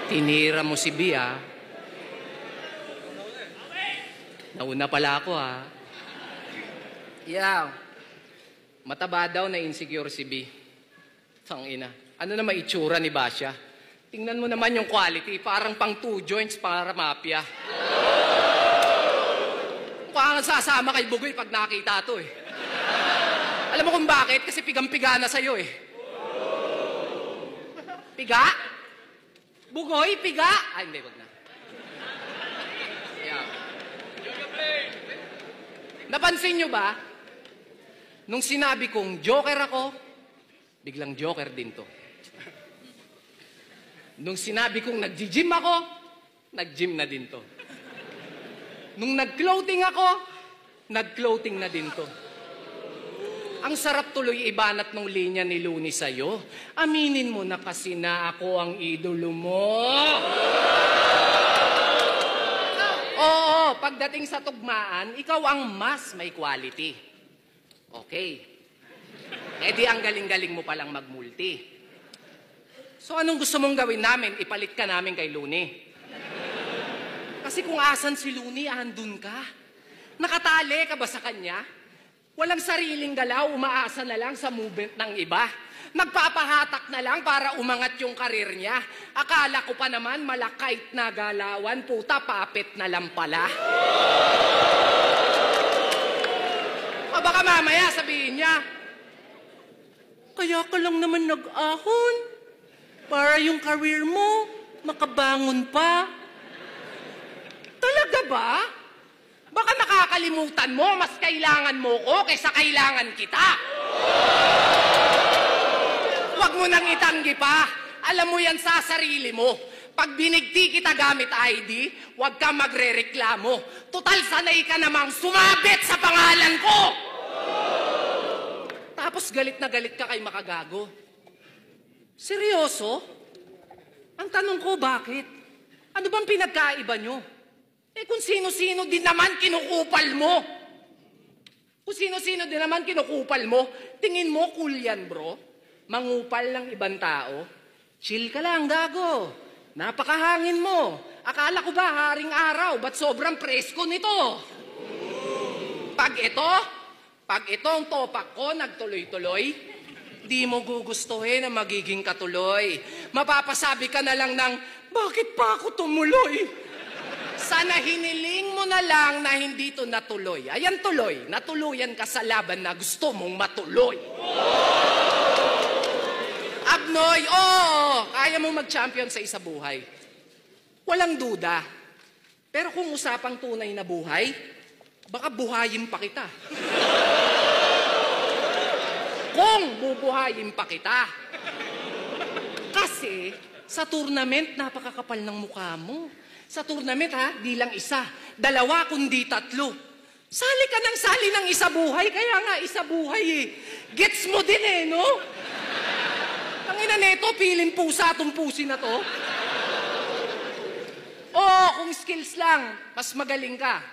Tinira mo si B, ha? Nauna pala ako, ha? Yeah. Mataba daw na insecure si B. Tangina. Ano na maitsura ni Basya? Tingnan mo naman yung quality. Parang pang 2 joints para mafia. Parang sasama kay Bugoy pag nakita to, eh. Alam mo kung bakit? Kasi pigang-piga na sa'yo, eh. Piga? Bugoy, piga? Ay, hindi, wag na. Yeah. Napansin nyo ba? Nung sinabi kong joker ako, biglang joker din to. Nung sinabi kong nag-gym ako, nag-gym na din to. Nung nag-clothing ako, nag-clothing na din to. Ang sarap tuloy ibanat ng linya ni Looney sa'yo. Aminin mo na kasi na ako ang idolo mo. Oo, pagdating sa tugmaan, ikaw ang mas may quality. Okay. Eh di ang galing-galing mo palang mag-multi. So anong gusto mong gawin namin? Ipalit ka namin kay Looney. Kasi kung asan si Looney, andun ka. Nakatali ka ba sa kanya? Walang sariling galaw, umaasa na lang sa movement ng iba. Nagpapahatak na lang para umangat yung karir niya. Akala ko pa naman malakait na galawan, puta, papet na lang pala. O baka mamaya sabihin niya, kaya ka lang naman nag-ahon para yung career mo makabangon pa. Talaga ba? Baka nakakalimutan mo, mas kailangan mo ko kaysa kailangan kita. Huwag mo nang itanggi pa. Alam mo yan sa sarili mo. Pag binigti kita gamit ID, huwag ka magre-reklamo. Total, sanay ka namang sumabit sa pangalan ko. Tapos galit na galit ka kay Makagago. Seryoso? Ang tanong ko, bakit? Ano bang pinagkaiba nyo? Eh kung sino-sino din naman kinukupal mo. Kung sino-sino din naman kinukupal mo, tingin mo cool yan, bro? Mangupal ng ibang tao? Chill ka lang, gago. Napakahangin mo. Akala ko ba haring araw, ba't sobrang presko nito? Pag ito ang topak ko nagtuloy-tuloy, di mo gugustuhin na magiging katuloy. Mapapasabi ka na lang ng, bakit pa ako tumuloy? Sana hiniling mo na lang na hindi to natuloy. Ayan tuloy, natuluyan ka sa laban na gusto mong matuloy. Abnoy, oo, kaya mo mag-champion sa isa buhay. Walang duda. Pero kung usapang tunay na buhay, baka buhayin pa kita. Kung bubuhayin pa kita. Kasi sa tournament, napakakapal ng mukha mo. Sa tournament, ha, di lang isa. 2, kundi 3. Sali ka ng sali ng isa buhay, kaya nga isa buhay eh. Gets mo din eh, no? Tangina neto, piling pusa itong pusi na to. Oo, kung skills lang, mas magaling ka.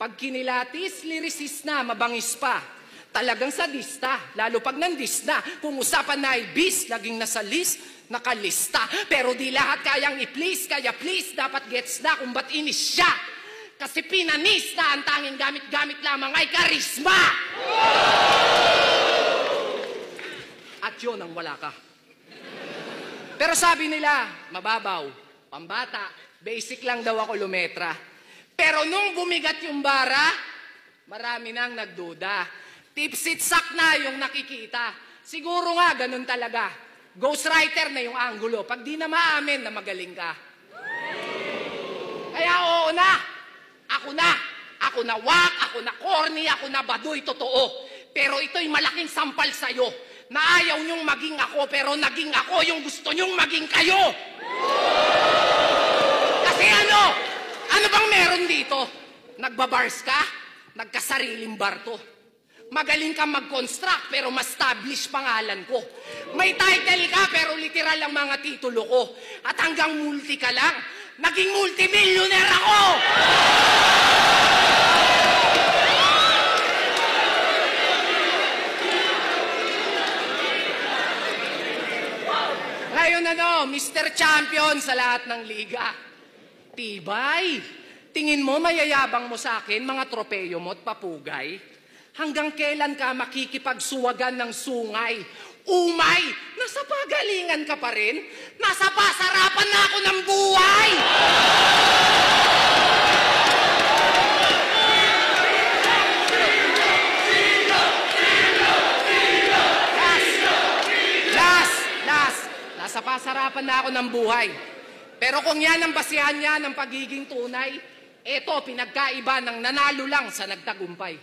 Pag kinilatis, lyricist na, mabangis pa. Talagang sadista, lalo pag nandis na. Kung usapan na ay bis, laging nasa list, nakalista. Pero di lahat kayang i-please, kaya please, dapat gets na kung ba't inis siya. Kasi pinanis na ang tanging gamit-gamit lamang ay karisma. At yun ang wala ka. Pero sabi nila, mababaw, pambata, basic lang daw ako lumetra. Pero nung bumigat yung bara, marami nang nagduda. Tipsit-sak na yung nakikita. Siguro nga, ganun talaga. Ghostwriter na yung angulo. Pag di na maamin na magaling ka. Kaya oo na. Ako na. Ako na wak, ako na corny, ako na baduy, totoo. Pero ito'y malaking sampal sa'yo. Na ayaw niyong maging ako, pero naging ako yung gusto niyong maging kayo. Kasi ano? Ano bang meron dito? Nagbabars ka? Nagkasariling bar to. Magaling kang mag-construct pero ma-establish pangalan ko. May title ka pero literal ang mga titulo ko. At hanggang multi ka lang, naging multimillionaire ako! ngayon Mr. Champion sa lahat ng liga. Tibay, tingin mo mayayabang mo sa akin mga tropeyo mo at papugay? Hanggang kailan ka makikipagsuwagan ng sungay? Umay, nasa pagalingan ka pa rin? Nasa pasarapan na ako ng buhay! Nasa pasarapan na ako ng buhay. Pero kung yan ang basihan niya ng pagiging tunay, eto pinagkaiba ng nanalo lang sa nagtagumpay.